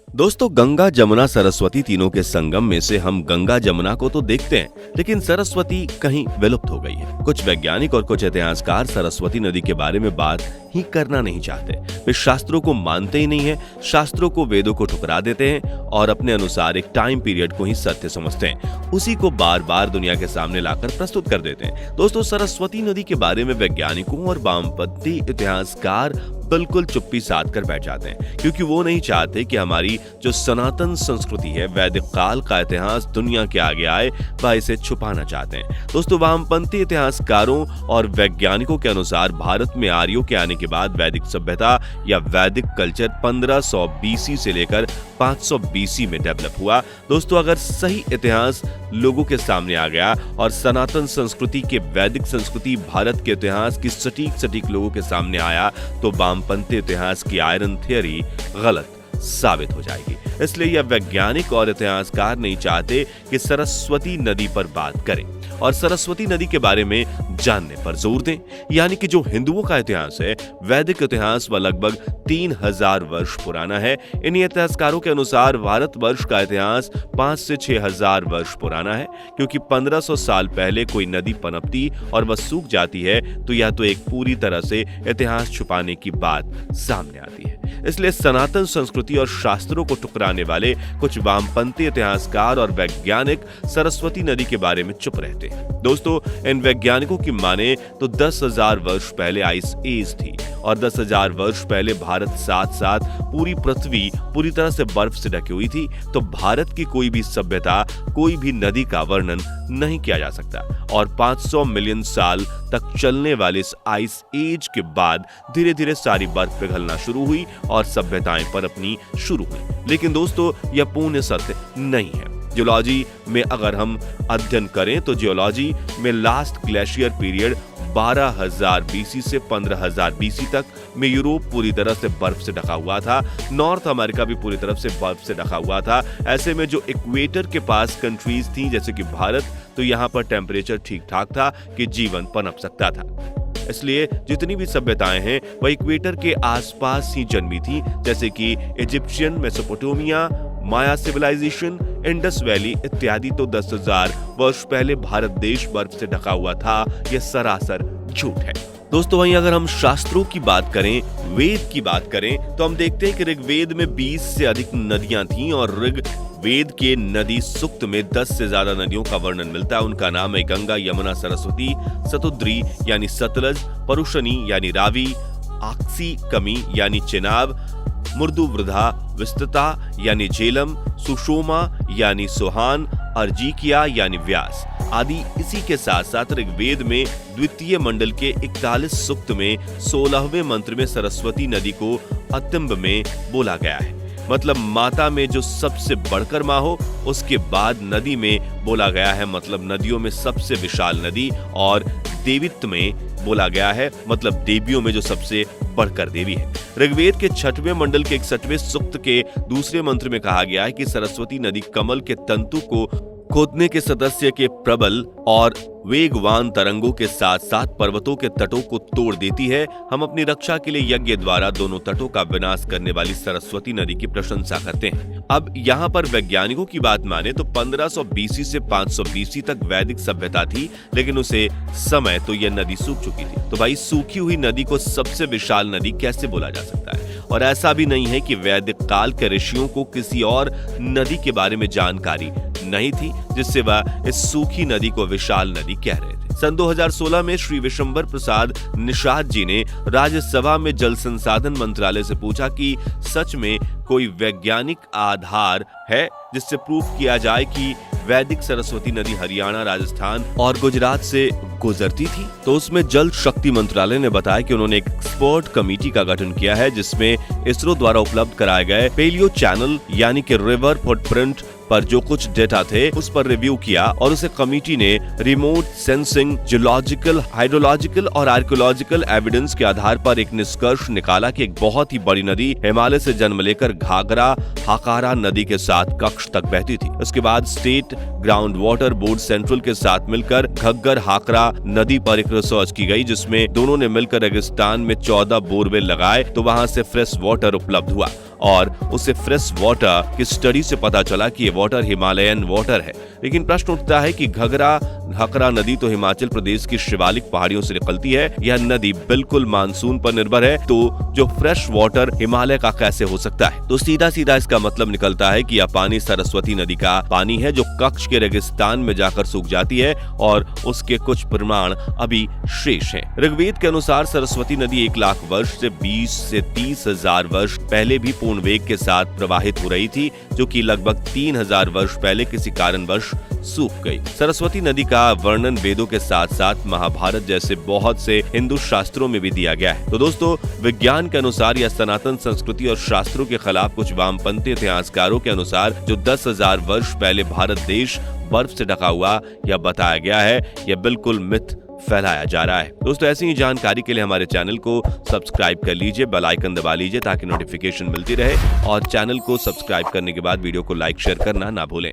दोस्तों, गंगा जमुना सरस्वती तीनों के संगम में से हम गंगा जमुना को तो देखते हैं, लेकिन सरस्वती कहीं विलुप्त हो गई है। कुछ वैज्ञानिक और कुछ इतिहासकार सरस्वती नदी के बारे में बात ही करना नहीं चाहते। वे शास्त्रों को मानते ही नहीं है, शास्त्रों को, वेदों को ठुकरा देते हैं और अपने अनुसार एक टाइम पीरियड को ही सत्य समझते हैं। उसी को बार बार दुनिया के सामने लाकर प्रस्तुत कर देते हैं। दोस्तों, सरस्वती नदी के बारे में वैज्ञानिकों और वामपंथी इतिहासकार बिल्कुल चुप्पी साध कर बैठ जाते हैं, क्योंकि वो नहीं चाहते कि हमारी जो सनातन संस्कृति है, वैदिक काल का इतिहास दुनिया के आगे आए, वह इसे छुपाना चाहते हैं। दोस्तों, वामपंथी इतिहासकारों और वैज्ञानिकों के अनुसार भारत में आर्यों के आने के बाद वैदिक सभ्यता या वैदिक कल्चर 1500 बीसी से लेकर 500 बीसी में डेवलप हुआ। दोस्तों, अगर सही इतिहास लोगों के सामने आ गया और सनातन संस्कृति के वैदिक संस्कृति भारत के इतिहास की सटीक लोगों के सामने आया, तो वामपंथी इतिहास की आयरन थ्योरी गलत साबित हो जाएगी। इसलिए यह वैज्ञानिक और इतिहासकार नहीं चाहते कि सरस्वती नदी पर बात करें और सरस्वती नदी के बारे में जानने पर जोर दें। यानी कि जो हिंदुओं का इतिहास है, वैदिक इतिहास, वह लगभग 3000 वर्ष पुराना है। इन्हीं इतिहासकारों के अनुसार भारतवर्ष का इतिहास 5 से 6000 वर्ष पुराना है, क्योंकि 1500 साल पहले कोई नदी पनपती और वह सूख जाती है तो यह तो एक पूरी तरह से इतिहास छुपाने की बात सामने आती है। इसलिए सनातन संस्कृति और शास्त्रों को ठुकराने वाले कुछ वामपंथी इतिहासकार और वैज्ञानिक सरस्वती नदी के बारे में चुप रहते हैं। दोस्तों, इन वैज्ञानिकों की माने तो 10,000 वर्ष पहले आइस एज थी और 10,000 वर्ष पहले भारत साथ साथ पूरी पृथ्वी पूरी तरह से बर्फ से ढकी हुई थी। तो भारत की कोई भी सभ्यता, कोई भी नदी का वर्णन नहीं किया जा सकता। और 500 मिलियन साल तक चलने वाले इस आइस एज के बाद धीरे धीरे सारी बर्फ पिघलना शुरू हुई और सभ्यताएं पनपनी शुरू हुई। लेकिन दोस्तों, यह पूर्ण सत्य नहीं है। जियोलॉजी में अगर हम अध्ययन करें तो जियोलॉजी में लास्ट ग्लेशियर पीरियड 12,000 बीसी से 15,000 बीसी तक में यूरोप पूरी तरह से बर्फ से ढका हुआ था। नॉर्थ अमेरिका भी पूरी तरफ से बर्फ से ढका हुआ था। ऐसे में जो इक्वेटर के पास कंट्रीज थी, जैसे कि भारत, तो यहाँ पर टेम्परेचर ठीक ठाक था कि जीवन पनप सकता था। इसलिए जितनी भी सभ्यताएं हैं वह इक्वेटर के आसपास ही जन्मी थी, जैसे कि इजिप्शियन, मेसोपोटामिया, माया सिविलाइजेशन, इंडस वैली इत्यादि। तो 10,000 वर्ष पहले भारत देश बर्फ से ढका हुआ था, यह सरासर झूठ है। दोस्तों, वहीं अगर हम शास्त्रों की बात करें, वेद की बात करें, तो हम देखते हैं कि ऋग्वेद में 20 से अधिक नदियां थीं और ऋग्वेद के नदी सूक्त में 10 से ज्यादा नदियों का वर्णन मिलता है। उनका नाम है गंगा, यमुना, सरस्वती, सतुद्री यानी सतलज, परुशनी यानी रावी, आक्सी कमी यानी चिनाब, मुर्दुवृधा विस्तता यानी झेलम, सुषोमा यानी सोहान, अर्जिकिया यानी व्यास आदि। इसी के साथ साथ ऋग्वेद में द्वितीय मंडल के 41 सूक्त में 16वें मंत्र में सरस्वती नदी को अतिम्ब में बोला गया है। मतलब माता में जो सबसे बढ़कर माँ हो, उसके बाद नदी में बोला गया है, मतलब नदियों में सबसे विशाल नदी। और देवित्व में बोला गया है, मतलब देवियों में जो सबसे बढ़कर देवी है। ऋग्वेद के 6वें मंडल के 61वें सूक्त के दूसरे मंत्र में कहा गया है कि सरस्वती नदी कमल के तंतु को खोदने के सदस्य के प्रबल और वेगवान तरंगों के साथ साथ पर्वतों के तटों को तोड़ देती है। हम अपनी रक्षा के लिए यज्ञ द्वारा दोनों तटों का विनाश करने वाली सरस्वती नदी की प्रशंसा करते हैं। अब यहाँ पर वैज्ञानिकों की बात माने तो 1500 बीसी से 500 बीसी तक वैदिक सभ्यता थी, लेकिन उसे समय तो यह नदी सूख चुकी थी। तो भाई, सूखी हुई नदी को सबसे विशाल नदी कैसे बोला जा सकता है? और ऐसा भी नहीं है कि वैदिक काल के ऋषियों को किसी और नदी के बारे में जानकारी नहीं थी जिससे वह इस सूखी नदी को विशाल नदी कह रहे थे। सन 2016 में श्री विशंबर प्रसाद निषाद जी ने राज्यसभा में जल संसाधन मंत्रालय से पूछा कि सच में कोई वैज्ञानिक आधार है जिससे प्रूफ किया जाए कि वैदिक सरस्वती नदी हरियाणा, राजस्थान और गुजरात से गुजरती थी। तो उसमें जल शक्ति मंत्रालय ने बताया कि उन्होंने एक एक्सपर्ट कमेटी का गठन किया है, जिसमें इसरो द्वारा उपलब्ध कराए गए पेलियो चैनल यानी कि रिवर फुटप्रिंट पर जो कुछ डेटा थे उस पर रिव्यू किया और उसे कमेटी ने रिमोट सेंसिंग, जियोलॉजिकल, हाइड्रोलॉजिकल और आर्कियोलॉजिकल एविडेंस के आधार पर एक निष्कर्ष निकाला कि एक बहुत ही बड़ी नदी हिमालय से जन्म लेकर घाघरा, हाकारा नदी के साथ कच्छ तक बहती थी। उसके बाद state ground water board central के साथ मिलकर घग्गर हाकरा नदी पर एक रिसर्च की गई, जिसमें दोनों ने मिलकर रेगिस्तान में 14 बोरवेल लगाए तो वहां से फ्रेश वाटर उपलब्ध हुआ और उसे फ्रेश वाटर की स्टडी से पता चला कि ये वाटर हिमालयन वाटर है। लेकिन प्रश्न उठता है कि घगरा नदी तो हिमाचल प्रदेश की शिवालिक पहाड़ियों से निकलती है, यह नदी बिल्कुल मानसून पर निर्भर है, तो जो फ्रेश वाटर हिमालय का कैसे हो सकता है? तो सीधा सीधा इसका मतलब निकलता है कि यह पानी सरस्वती नदी का पानी है जो कच्छ के रेगिस्तान में जाकर सूख जाती है और उसके कुछ प्रमाण अभी शेष हैं। ऋग्वेद के अनुसार सरस्वती नदी 1 लाख वर्ष से 20 से 30 हजार वर्ष पहले भी पूर्ण वेग के साथ प्रवाहित हो रही थी, जो कि लगभग 3000 वर्ष पहले किसी कारणवश सूख गई। सरस्वती नदी का वर्णन वेदों के साथ साथ महाभारत जैसे बहुत से हिंदू शास्त्रों में भी दिया गया है। तो दोस्तों, विज्ञान के अनुसार या सनातन संस्कृति और शास्त्रों के खिलाफ कुछ वामपंथी इतिहासकारों के अनुसार जो 10,000 वर्ष पहले भारत देश बर्फ से ढका हुआ यह बताया गया है, यह बिल्कुल मिथ फैलाया जा रहा है। दोस्तों, ऐसी ही जानकारी के लिए हमारे चैनल को सब्सक्राइब कर लीजिए, बेल आइकन दबा लीजिए ताकि नोटिफिकेशन मिलती रहे, और चैनल को सब्सक्राइब करने के बाद वीडियो को लाइक शेयर करना ना भूलें।